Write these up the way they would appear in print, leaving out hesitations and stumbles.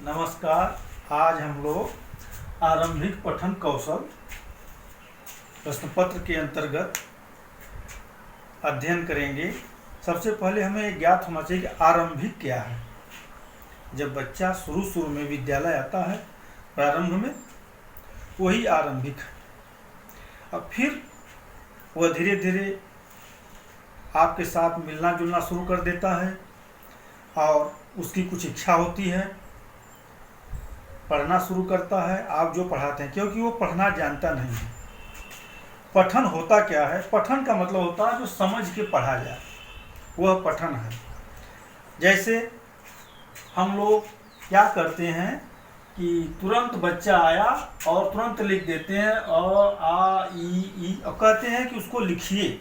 नमस्कार। आज हम लोग आरंभिक पठन कौशल प्रश्न पत्र के अंतर्गत अध्ययन करेंगे। सबसे पहले हमें ये ज्ञात होना चाहिए कि आरंभिक क्या है। जब बच्चा शुरू में विद्यालय आता है प्रारंभ में, वही आरंभिक है। अब फिर वह धीरे धीरे आपके साथ मिलना जुलना शुरू कर देता है और उसकी कुछ इच्छा होती है, पढ़ना शुरू करता है। आप जो पढ़ाते हैं, क्योंकि वो पढ़ना जानता नहीं है। पठन होता क्या है? पठन का मतलब होता है जो समझ के पढ़ा जाए, वह पठन है। जैसे हम लोग क्या करते हैं कि तुरंत बच्चा आया और तुरंत लिख देते हैं अ आ ई और कहते हैं कि उसको लिखिए।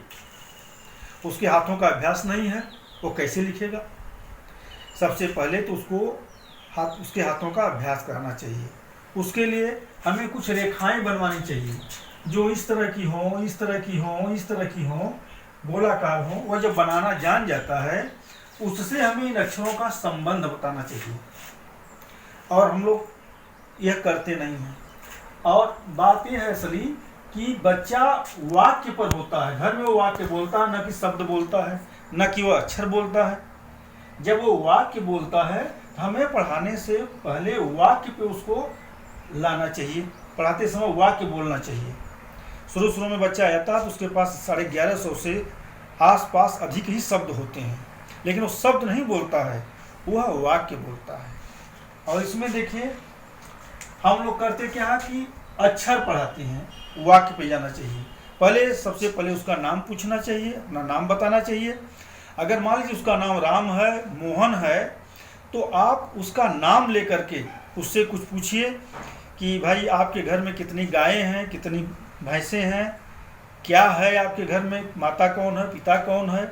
उसके हाथों का अभ्यास नहीं है, वो कैसे लिखेगा? सबसे पहले तो उसके हाथों का अभ्यास कराना चाहिए। उसके लिए हमें कुछ रेखाएं बनवानी चाहिए जो इस तरह की हो, इस तरह की हो, इस तरह की हो, गोलाकार हो। वह जब बनाना जान जाता है, उससे हमें इन अक्षरों का संबंध बताना चाहिए। और हम लोग यह करते नहीं हैं। और बात यह है असली कि बच्चा वाक्य पर होता है। घर में वो वाक्य बोलता है, न कि शब्द बोलता है, न कि वह अक्षर बोलता है। जब वो वाक्य बोलता है, हमें पढ़ाने से पहले वाक्य पे उसको लाना चाहिए। पढ़ाते समय वाक्य बोलना चाहिए। शुरू में बच्चा आता है तो उसके पास 1150 से आसपास अधिक ही शब्द होते हैं, लेकिन वो शब्द नहीं बोलता है, वह वाक्य बोलता है। और इसमें देखिए हम लोग करते क्या है कि अक्षर पढ़ाते हैं, वाक्य पे जाना चाहिए। सबसे पहले उसका नाम पूछना चाहिए, अपना नाम बताना चाहिए। अगर मान लीजिए उसका नाम राम है, मोहन है, तो आप उसका नाम लेकर के उससे कुछ पूछिए कि भाई आपके घर में कितनी गायें हैं, कितनी भैंसें हैं, क्या है आपके घर में, माता कौन है, पिता कौन है।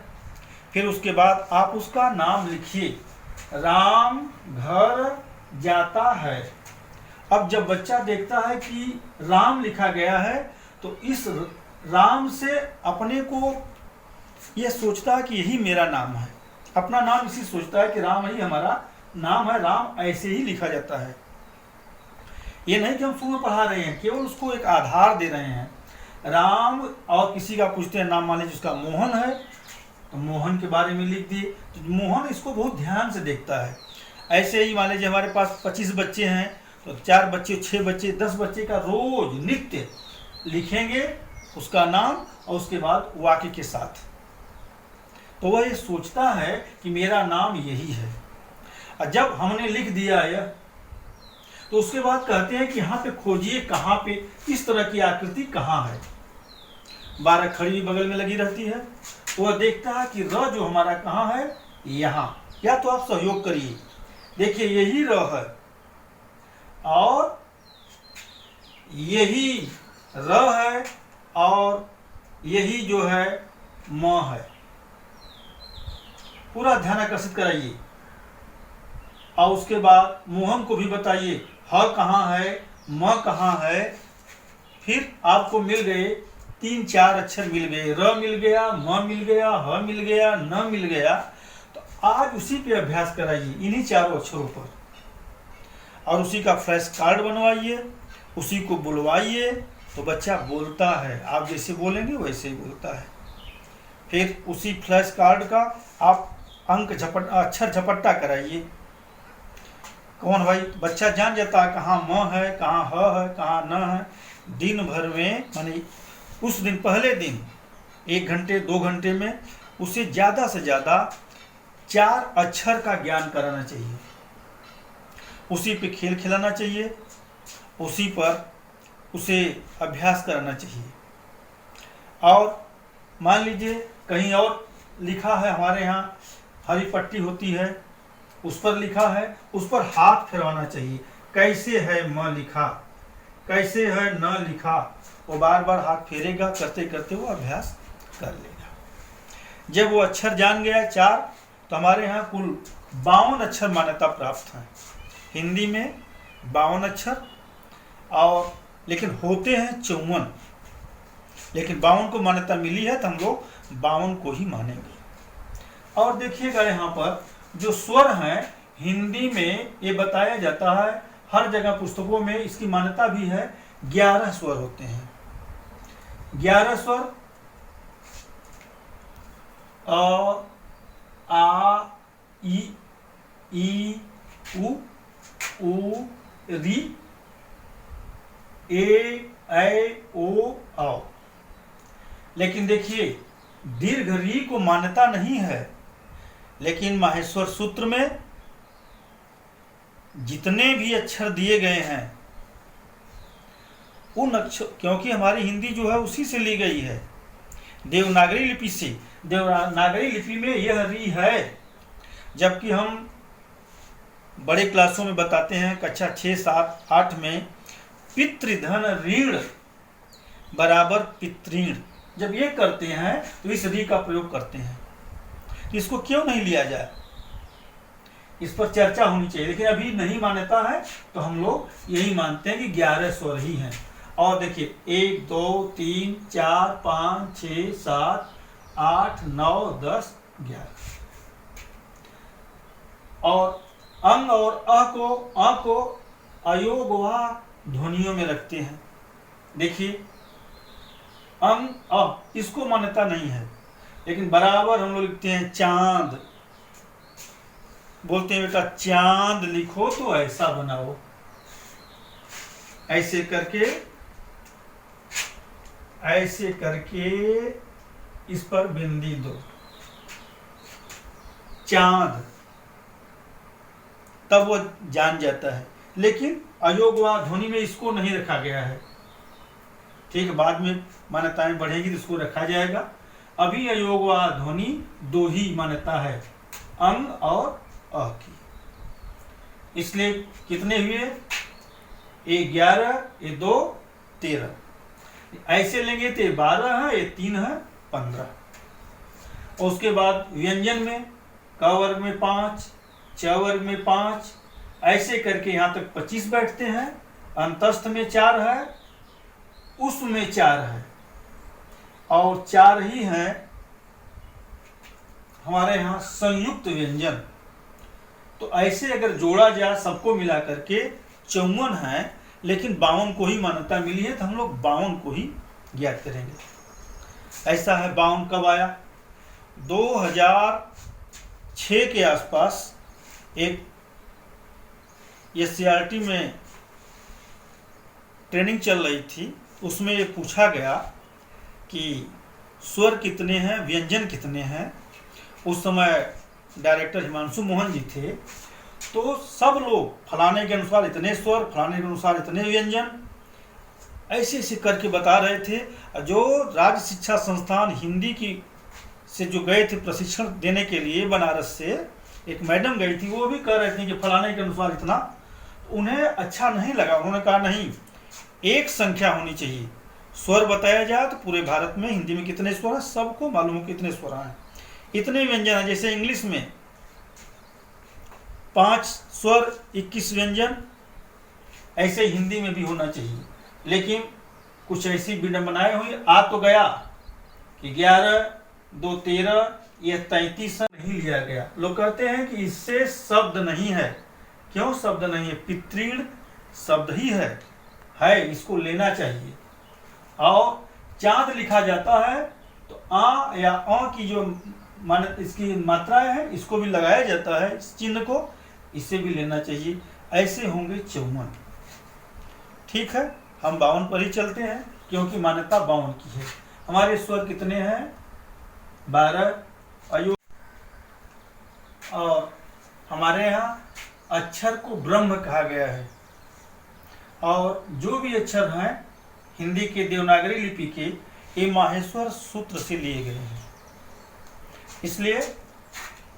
फिर उसके बाद आप उसका नाम लिखिए। राम घर जाता है। अब जब बच्चा देखता है कि राम लिखा गया है, तो इस राम से अपने को यह सोचता है कि यही मेरा नाम है। अपना नाम इसी सोचता है कि राम ही हमारा नाम है। राम ऐसे ही लिखा जाता है। ये नहीं कि हम शुरू में पढ़ा रहे हैं, केवल उसको एक आधार दे रहे हैं। राम और किसी का पूछते हैं नाम, मान लीजिए उसका मोहन है, तो मोहन के बारे में लिख दिए। तो मोहन इसको बहुत ध्यान से देखता है। ऐसे ही मान लीजिए हमारे पास 25 बच्चे हैं, तो 4 बच्चे, 6 बच्चे, 10 बच्चे का रोज नित्य लिखेंगे उसका नाम और उसके बाद वाक्य के साथ। तो वह ये सोचता है कि मेरा नाम यही है। और जब हमने लिख दिया यह, तो उसके बाद कहते हैं कि यहाँ पे खोजिए, कहाँ पे इस तरह की आकृति कहाँ है। 12 खड़ी बगल में लगी रहती है। वह देखता है कि र जो हमारा कहाँ है, यहाँ। या तो आप सहयोग करिए, देखिए यही र है और यही र है और यही जो है म है। पूरा ध्यान आकर्षित कराइए। और उसके बाद मोहन को भी बताइए ह कहाँ है, म कहाँ है। फिर आपको मिल गए 3-4 अक्षर मिल गए, र मिल गया, म मिल गया, ह मिल गया, न मिल गया। तो आज उसी पे अभ्यास कराइए, इन्हीं 4 अक्षरों पर। और उसी का फ्लैश कार्ड बनवाइए, उसी को बुलवाइए, तो बच्चा बोलता है। आप जैसे बोलेंगे वैसे ही बोलता है। फिर उसी फ्लैश कार्ड का आप अक्षर झपट्टा कराइए। कौन भाई बच्चा जान जाता है कहाँ म है, कहाँ ह है, कहाँ न है। दिन भर में, माने उस दिन पहले दिन 1 घंटे 2 घंटे में उसे ज़्यादा से ज़्यादा 4 अक्षर का ज्ञान कराना चाहिए। उसी पे खेल खिलाना चाहिए, उसी पर उसे अभ्यास कराना चाहिए। और मान लीजिए कहीं और लिखा है, हमारे यहाँ हरी पट्टी होती है, उस पर लिखा है, उस पर हाथ फिरवाना चाहिए। कैसे है म लिखा, कैसे है न लिखा। वो बार बार हाथ फेरेगा, करते करते वो अभ्यास कर लेगा। जब वो अक्षर जान गया 4, तो हमारे यहाँ कुल 52 अक्षर मान्यता प्राप्त हैं। हिंदी में 52 अक्षर, और लेकिन होते हैं 54, लेकिन 52 को मान्यता मिली है, तो हम लोग 52 को ही मानेंगे। और देखिएगा यहाँ पर जो स्वर हैं, हिंदी में ये बताया जाता है, हर जगह पुस्तकों में इसकी मान्यता भी है, 11 स्वर होते हैं। 11 स्वर अ, आ, ई, उ, री, ए, ऐ, ओ, औ। लेकिन देखिए, दीर्घ री को मान्यता नहीं है, लेकिन माहेश्वर सूत्र में जितने भी अक्षर दिए गए हैं उन अक्षर, क्योंकि हमारी हिंदी जो है उसी से ली गई है, देवनागरी लिपि से। देवनागरी लिपि में यह री है, जबकि हम बड़े क्लासों में बताते हैं, कक्षा 6, 7, 8 में, पितृधन ऋण बराबर पितृण। जब ये करते हैं तो इस री का प्रयोग करते हैं। इसको क्यों नहीं लिया जाए, इस पर चर्चा होनी चाहिए, लेकिन अभी नहीं मान्यता है, तो हम लोग यही मानते हैं कि 11 स्वर ही हैं। और देखिए 1, 2, 3, 4, 5, 6, 7, 8, 9, 10, 11। और अंग और अ को अयोगवा ध्वनियों में रखते हैं। देखिए अंग अ, इसको मान्यता नहीं है, लेकिन बराबर हम लोग लिखते हैं चांद। बोलते हैं बेटा चांद लिखो तो ऐसा बनाओ, ऐसे करके इस पर बिंदी दो, चांद, तब वो जान जाता है। लेकिन अयोगवा ध्वनि में इसको नहीं रखा गया है, ठीक है, बाद में मान्यताएं बढ़ेगी तो इसको रखा जाएगा। अभी अयोगवा ध्वनि 2 ही मान्यता है, अंग और अ की। इसलिए कितने हुए, ये 11, ये 2, 13। ऐसे लेंगे तो 12 है, ये 3 है, 15। और उसके बाद व्यंजन में क वर्ग में 5, च वर्ग में 5, ऐसे करके यहाँ तक 25 बैठते हैं। अंतस्थ में 4 है, उसमें 4 है, और 4 ही हैं हमारे यहाँ संयुक्त व्यंजन। तो ऐसे अगर जोड़ा जाए सबको मिला करके 54 है, लेकिन 52 को ही मान्यता मिली है, तो हम लोग 52 को ही ज्ञात करेंगे। ऐसा है 52 कब आया, 2006 के आसपास एक SCRT में ट्रेनिंग चल रही थी, उसमें ये पूछा गया कि स्वर कितने हैं, व्यंजन कितने हैं। उस समय डायरेक्टर हिमांशु मोहन जी थे, तो सब लोग फलाने के अनुसार इतने स्वर, फलाने के अनुसार इतने व्यंजन, ऐसे ऐसे करके बता रहे थे। जो राज्य शिक्षा संस्थान हिंदी की से जो गए थे प्रशिक्षण देने के लिए बनारस से, एक मैडम गई थी, वो भी कह रहे थे कि फलाने के अनुसार इतना। उन्हें अच्छा नहीं लगा, उन्होंने कहा नहीं, एक संख्या होनी चाहिए, स्वर बताया जाए तो पूरे भारत में हिंदी में कितने स्वर हैं सबको मालूम हो, कितने स्वर हैं, इतने व्यंजन हैं। जैसे इंग्लिश में 5 स्वर 21 व्यंजन, ऐसे हिंदी में भी होना चाहिए। लेकिन कुछ ऐसी विडंबनाएं हुई, आ तो गया कि 11, 2, 13, यह 33 नहीं लिया गया। लोग कहते हैं कि इससे शब्द नहीं है। क्यों शब्द नहीं है, पितृण शब्द ही है, इसको लेना चाहिए। और चांद लिखा जाता है तो आ या अ की जो इसकी मात्राएं है, इसको भी लगाया जाता है, इस चिन्ह को, इसे भी लेना चाहिए। ऐसे होंगे 54। ठीक है, हम 52 पर ही चलते हैं, क्योंकि मान्यता 52 की है। हमारे स्वर कितने हैं, 12 अयो। और हमारे यहाँ अक्षर को ब्रह्म कहा गया है, और जो भी अक्षर हैं हिंदी के देवनागरी लिपि के, ये माहेश्वर सूत्र से लिए गए हैं। इसलिए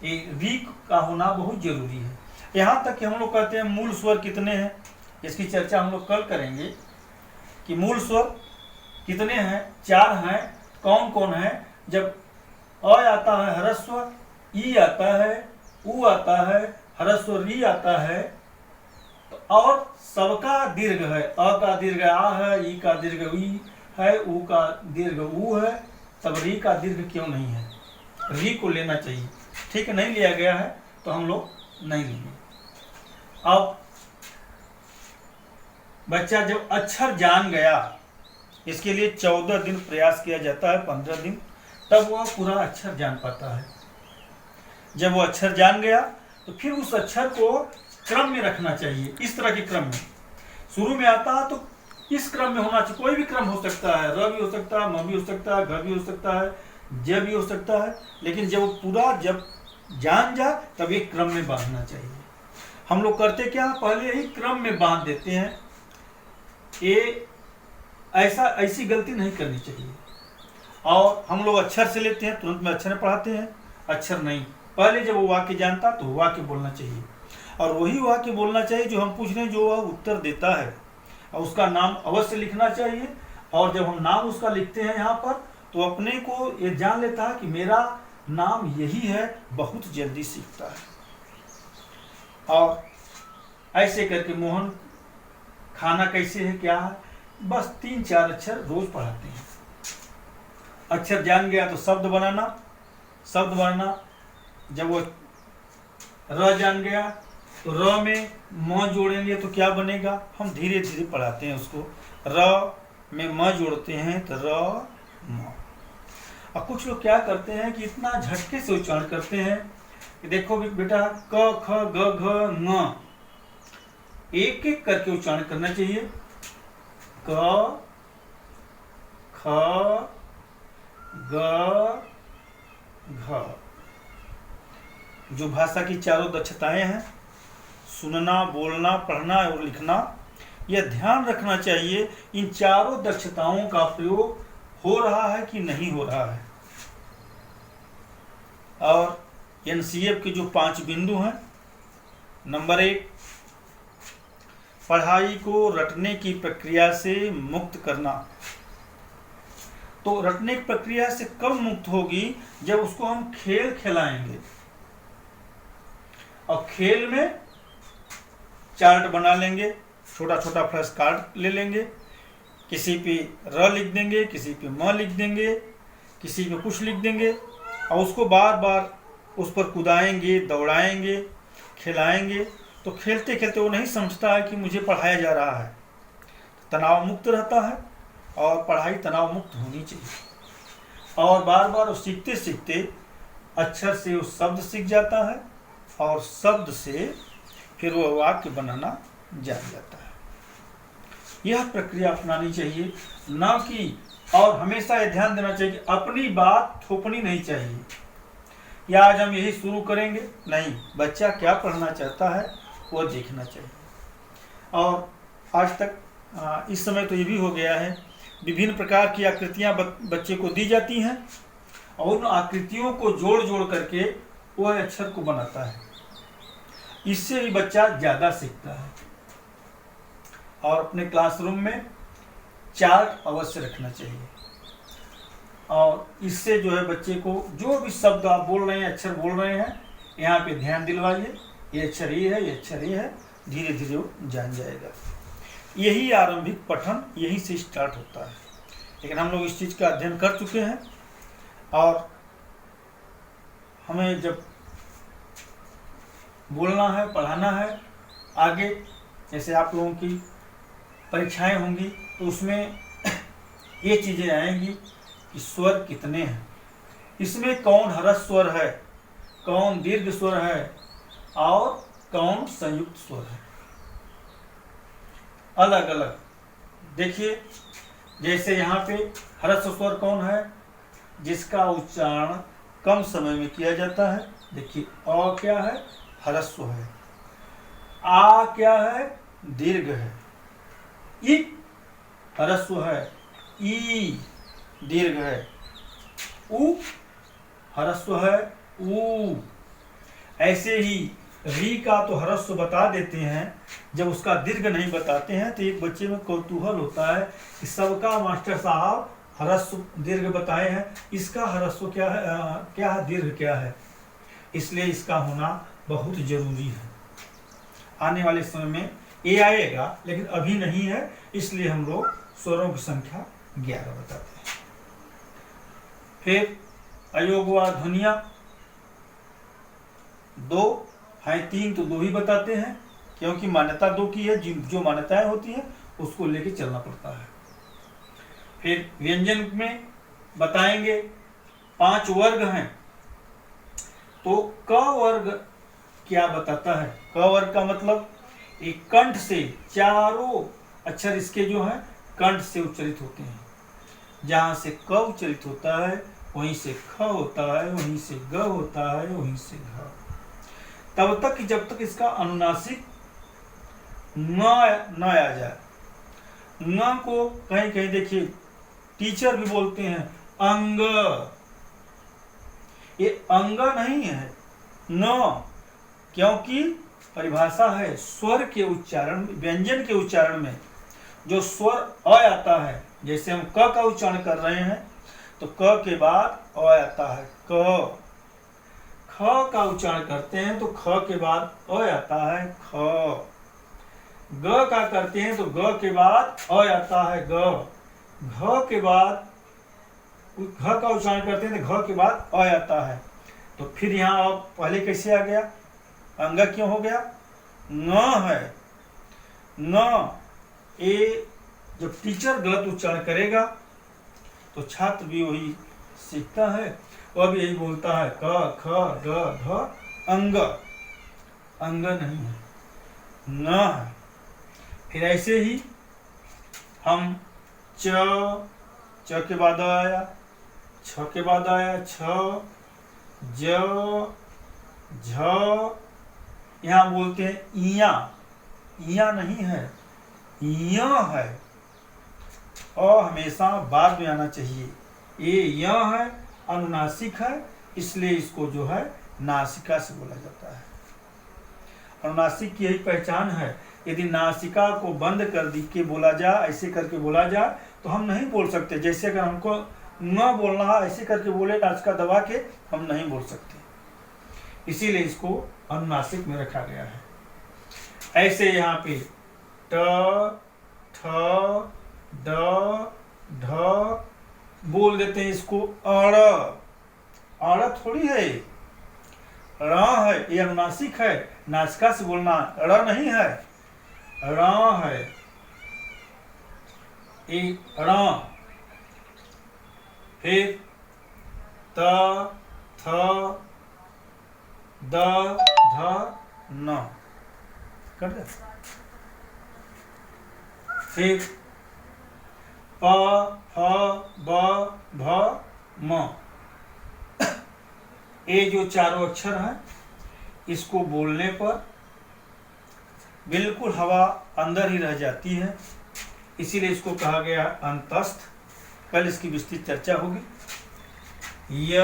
ये री का होना बहुत जरूरी है। यहाँ तक कि हम लोग कहते हैं मूल स्वर कितने हैं, इसकी चर्चा हम लोग कल करेंगे कि मूल स्वर कितने हैं। 4 हैं। कौन कौन है, जब अ आता है ह्रस्व, ई आता है, उ आता है, ह्रस्व री आता है, तो और सबका दीर्घ है। अ का दीर्घ आ है, ई का दीर्घ ई है, उ का दीर्घ उ है, तब री का दीर्घ क्यों नहीं है, री को लेना चाहिए। ठीक है, नहीं लिया गया है तो हम लोग नहीं लेंगे। अब बच्चा जब अक्षर जान गया, इसके लिए 14 दिन प्रयास किया जाता है, 15 दिन, तब वह पूरा अक्षर जान पाता है। जब वो अक्षर जान गया तो फिर उस अक्षर को क्रम में रखना चाहिए। इस तरह के क्रम में शुरू में आता है तो इस क्रम में होना चाहिए। कोई भी क्रम हो सकता है, र भी हो सकता है, म भी हो सकता है, घ भी हो सकता है, ज भी हो सकता है, लेकिन जब वो पूरा जब जान जाए तब एक क्रम में बांधना चाहिए। हम लोग करते क्या, पहले ही क्रम में बांध देते हैं। ये ऐसी गलती नहीं करनी चाहिए। और हम लोग अक्षर से लेते हैं, तुरंत में अक्षर पढ़ाते हैं, अक्षर नहीं। पहले जब वो वाक्य जानता तो वाक्य बोलना चाहिए, और वही वाक्य बोलना चाहिए जो हम पूछ रहे हैं, जो वह उत्तर देता है, और उसका नाम अवश्य लिखना चाहिए। और जब हम नाम उसका लिखते हैं यहाँ पर, तो अपने को ये जान लेता है कि मेरा नाम यही है, बहुत जल्दी सीखता है। और ऐसे करके मोहन खाना कैसे है, क्या है, बस 3-4 अक्षर रोज पढ़ाते हैं। अक्षर जान गया तो शब्द बनाना। जब वो र जान गया तो र में म जोड़ेंगे तो क्या बनेगा, हम धीरे धीरे पढ़ाते हैं उसको। र में म जोड़ते हैं तो र म। और कुछ लोग क्या करते हैं कि इतना झटके से उच्चारण करते हैं कि देखो बेटा, क ख ग घ ङ, एक एक करके उच्चारण करना चाहिए। क ख ग घ, जो भाषा की चारों दक्षताएं हैं, सुनना, बोलना, पढ़ना और लिखना, यह ध्यान रखना चाहिए इन चारों दक्षताओं का प्रयोग हो रहा है कि नहीं हो रहा है। और एनसीएफ के जो 5 बिंदु हैं, नंबर 1, पढ़ाई को रटने की प्रक्रिया से मुक्त करना। तो रटने की प्रक्रिया से कब मुक्त होगी, जब उसको हम खेल खिलाएंगे। और खेल में चार्ट बना लेंगे, छोटा छोटा फ्लैश कार्ड ले लेंगे, किसी पे र लिख देंगे, किसी पे म लिख देंगे, किसी पे कुछ लिख देंगे, और उसको बार बार उस पर कूदाएंगे, दौड़ाएंगे, खिलाएंगे। तो खेलते खेलते वो नहीं समझता है कि मुझे पढ़ाया जा रहा है, तनाव मुक्त रहता है। और पढ़ाई तनाव मुक्त होनी चाहिए। और बार बार वो सीखते सीखते अक्षर से वो शब्द सीख जाता है, और शब्द से फिर वो वाक्य बनाना जान जाता है। यह प्रक्रिया अपनानी चाहिए, ना कि, और हमेशा ये ध्यान देना चाहिए कि अपनी बात थोपनी नहीं चाहिए, या आज हम यही शुरू करेंगे, नहीं, बच्चा क्या पढ़ना चाहता है वो देखना चाहिए। और आज तक इस समय तो ये भी हो गया है, विभिन्न प्रकार की आकृतियां बच्चे को दी जाती हैं, और उन आकृतियों को जोड़ जोड़ करके वह अक्षर को बनाता है। इससे भी बच्चा ज़्यादा सीखता है। और अपने क्लासरूम में चार्ट अवश्य रखना चाहिए, और इससे जो है बच्चे को जो भी शब्द आप बोल रहे हैं, अक्षर बोल रहे हैं, यहाँ पे ध्यान दिलवाइए, ये अक्षर ये है, ये अक्षर ये है, धीरे धीरे वो जान जाएगा। यही आरंभिक पठन यहीं से स्टार्ट होता है। लेकिन हम लोग इस चीज़ का अध्ययन कर चुके हैं, और हमें जब बोलना है, पढ़ाना है, आगे जैसे आप लोगों की परीक्षाएं होंगी तो उसमें ये चीज़ें आएंगी कि स्वर कितने हैं, इसमें कौन ह्रस्व स्वर है, कौन दीर्घ स्वर है, और कौन संयुक्त स्वर है। अलग अलग देखिए, जैसे यहाँ पे ह्रस्व स्वर कौन है, जिसका उच्चारण कम समय में किया जाता है। देखिए, अ क्या है, ह्रस्व है। आ क्या है, दीर्घ है। इ ह्रस्व है, ई दीर्घ है। उ ह्रस्व है, ऊ। ऐसे ही री का तो ह्रस्व बता देते हैं, जब उसका दीर्घ नहीं बताते हैं तो एक बच्चे में कौतूहल होता है कि सबका मास्टर साहब ह्रस्व दीर्घ बताए हैं, इसका ह्रस्व क्या है, क्या है, दीर्घ क्या है। इसलिए इसका होना बहुत जरूरी है। आने वाले समय में ये आएगा, लेकिन अभी नहीं है, इसलिए हम लोग स्वरों की संख्या 11 बताते हैं। फिर अयोगवा ध्वनिया 2 हैं, 3 तो 2 ही बताते हैं, क्योंकि मान्यता दो की है, जो मान्यताएं होती है उसको लेके चलना पड़ता है। फिर व्यंजन में बताएंगे 5 वर्ग हैं। तो क वर्ग क्या बताता है? क वर्ग का मतलब एक कंठ से चारों अक्षर इसके जो है कंठ से उच्चारित होते हैं। जहां से क उच्चारित होता है वहीं से ख होता है, वहीं से ग होता है, वहीं से घ। तब तक जब तक इसका अनुनासिक न आ जाए। न को कहीं कहीं देखिए टीचर भी बोलते हैं अंग, ये अंग नहीं है, न, क्योंकि परिभाषा है स्वर के उच्चारण, व्यंजन के उच्चारण में जो स्वर अ आता है, जैसे हम क का उच्चारण कर रहे हैं तो क के बाद अ आता है क, ख का उच्चारण करते हैं तो ख के बाद अ आता है ख, ग का करते हैं तो ग के बाद अ आता है ग, घ के बाद घ का उच्चारण करते हैं तो घ के बाद अ आता है। तो फिर यहाँ अब पहले कैसे आ गया? अंग क्यों हो गया? न है, न। ए जब टीचर गलत उच्चारण करेगा तो छात्र भी वही सीखता है, वह भी यही बोलता है क ख ग घ अंग, अंग नहीं है, न है। फिर ऐसे ही हम च के बाद आया, छ के बाद आया छ, ज, झ, यहाँ बोलते हैं इया, इया नहीं है, य है। अ हमेशा बाद में आना चाहिए। ये य है, अनुनासिक है, इसलिए इसको जो है नासिका से बोला जाता है। अनुनासिक की यही पहचान है। यदि नासिका को बंद कर दी के बोला जाए, ऐसे करके बोला जाए तो हम नहीं बोल सकते। जैसे अगर हमको न बोलना है, ऐसे करके बोले नासिका दबा के, हम नहीं बोल सकते, इसीलिए इसको अनुनासिक में रखा गया है। ऐसे यहाँ पे ट, ठ, ड, ढ बोल देते हैं इसको अड़, अड़ थोड़ी है, र है, ये अनुनासिक है। नासिका से बोलना र नहीं है, र है, र। फिर त, थ, द, ध, न कर दे। फिर प, फ, ब, भ, म, ये जो चारों अक्षर हैं इसको बोलने पर बिल्कुल हवा अंदर ही रह जाती है, इसीलिए इसको कहा गया अंतस्थ। कल इसकी विस्तृत चर्चा होगी। य,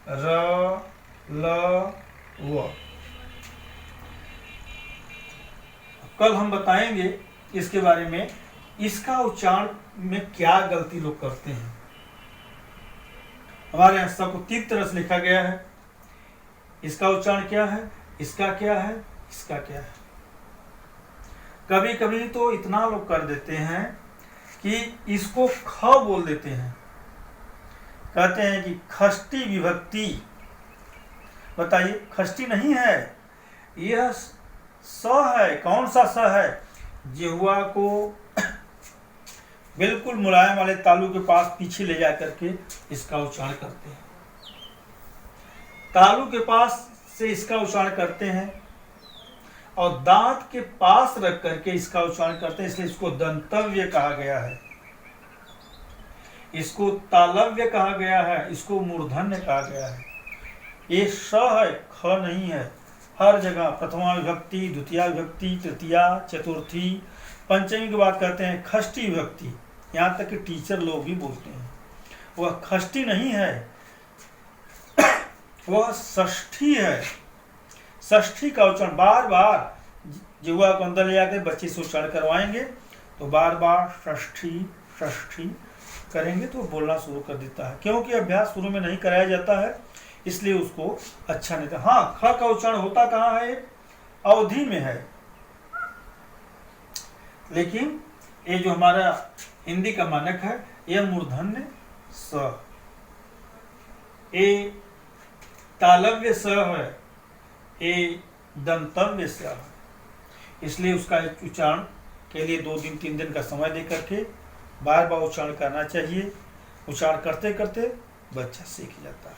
र, ल, व। कल हम बताएंगे इसके बारे में, इसका उच्चारण में क्या गलती लोग करते हैं। हमारे यहाँ सबको 3 तरह से लिखा गया है। इसका उच्चारण क्या है, इसका क्या है, इसका क्या है। कभी कभी तो इतना लोग कर देते हैं कि इसको ख बोल देते हैं, कहते हैं कि खष्टी विभक्ति। बताइए, खष्टी नहीं है, यह स है। कौन सा स है? जिह्वा को बिल्कुल मुलायम वाले तालू के पास पीछे ले जा करके इसका उच्चारण करते हैं। तालू के पास से इसका उच्चारण करते हैं और दांत के पास रख करके इसका उच्चारण करते हैं, इसलिए इसको दंतव्य कहा गया है, इसको तालव्य कहा गया है, इसको मूर्धन्य कहा गया है। ये स है, ख नहीं है। हर जगह प्रथमा विभक्ति, द्वितीया विभक्ति, तृतीया, चतुर्थी, पंचमी की बात करते हैं खष्टी विभक्ति, यहाँ तक कि टीचर लोग भी बोलते हैं। वह खष्टी नहीं है, वह षष्ठी है। षष्ठी का उच्चारण बार बार जिह्वा को अंदर ले जाकर बच्चे से उच्चारण करवाएंगे तो बार बार षष्ठी षष्ठी करेंगे तो बोलना शुरू कर देता है। क्योंकि अभ्यास शुरू में नहीं कराया जाता है, इसलिए उसको अच्छा नहीं था। हाँ, ख का उच्चारण होता कहाँ है? अवधि में है। लेकिन ये जो हमारा हिंदी का मानक है, यह मूर्धन्य स, ये तालव्य स है, ये दंतव्य स है। इसलिए उसका उच्चारण के लिए 2 दिन 3 दिन का समय दे करके बार बार उच्चारण करना चाहिए। उच्चारण करते करते बच्चा सीख जाता है।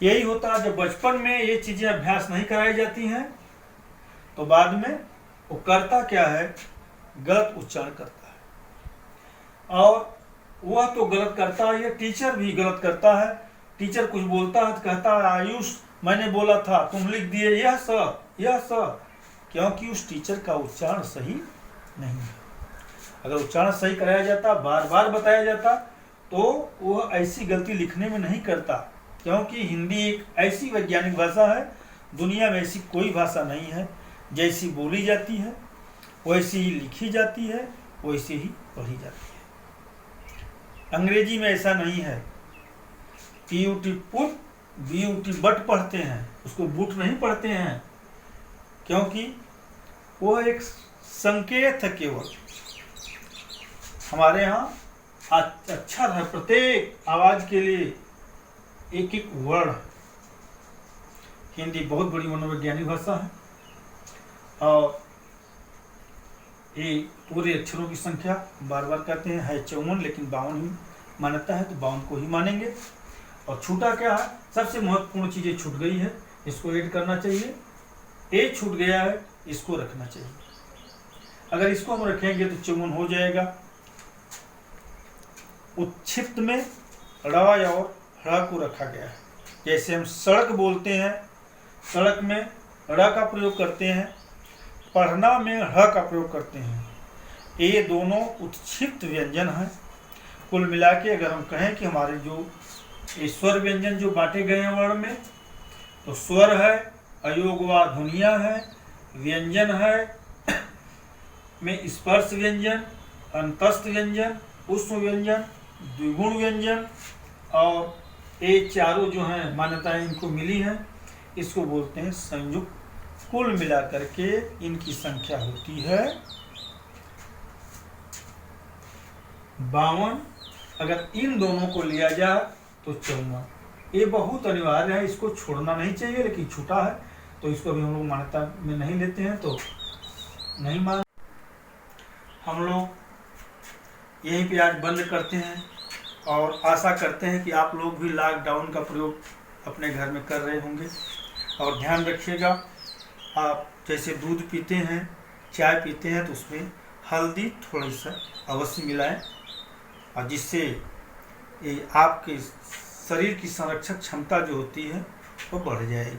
यही होता है, जब बचपन में ये चीज़ें अभ्यास नहीं कराई जाती हैं तो बाद में वो करता क्या है, गलत उच्चारण करता है। और वह तो गलत करता है, ये टीचर भी गलत करता है। टीचर कुछ बोलता है तो कहता है आयुष मैंने बोला था, तुम लिख दिए यह स, क्योंकि उस टीचर का उच्चारण सही नहीं है। अगर उच्चारण सही कराया जाता, बार बार बताया जाता, तो वह ऐसी गलती लिखने में नहीं करता। क्योंकि हिंदी एक ऐसी वैज्ञानिक भाषा है, दुनिया में ऐसी कोई भाषा नहीं है, जैसी बोली जाती है वैसी ही लिखी जाती है, वैसी ही पढ़ी जाती है। अंग्रेजी में ऐसा नहीं है, PUT पुट, BUT बट पढ़ते हैं, उसको बुट नहीं पढ़ते हैं, क्योंकि वह एक संकेत है केवल। हमारे यहाँ अच्छा है, प्रत्येक आवाज के लिए एक एक वर्ण। हिंदी बहुत बड़ी मनोवैज्ञानिक भाषा है और ये पूरे अक्षरों की संख्या बार बार कहते हैं है 54, लेकिन 52 ही मान्यता है, तो 52 को ही मानेंगे। और छूटा क्या है, सबसे महत्वपूर्ण चीज़ें छूट गई है, इसको ऐड करना चाहिए। ए छूट गया है, इसको रखना चाहिए। अगर इसको हम रखेंगे तो 54 हो जाएगा। उत्क्षिप्त में ड़ और ड़ को रखा गया है। जैसे हम सड़क बोलते हैं, सड़क में ड़ का प्रयोग करते हैं, पढ़ना में ढ़ का प्रयोग करते हैं। ये दोनों उत्क्षिप्त व्यंजन हैं। कुल मिला के अगर हम कहें कि हमारे जो स्वर व्यंजन जो बांटे गए हैं वर्ण में, तो स्वर है, अयोगवा ध्वनिया है, व्यंजन है में स्पर्श व्यंजन, अंतस्थ व्यंजन, उष्म व्यंजन, द्विगुण व्यंजन, और ये चारों जो हैं मान्यताएं इनको मिली हैं, इसको बोलते हैं संयुक्त। कुल मिला करके इनकी संख्या होती है 52। अगर इन दोनों को लिया जाए तो 54। ये बहुत अनिवार्य है, इसको छोड़ना नहीं चाहिए, लेकिन छूटा है तो इसको भी हम लोग मान्यता में नहीं लेते हैं, तो नहीं मान। हम लोग यहीं पे आज बंद करते हैं और आशा करते हैं कि आप लोग भी लॉकडाउन का प्रयोग अपने घर में कर रहे होंगे। और ध्यान रखिएगा, आप जैसे दूध पीते हैं, चाय पीते हैं, तो उसमें हल्दी थोड़ी सा अवश्य मिलाएं, और जिससे ये आपके शरीर की संरक्षक क्षमता जो होती है वो बढ़ जाएगी।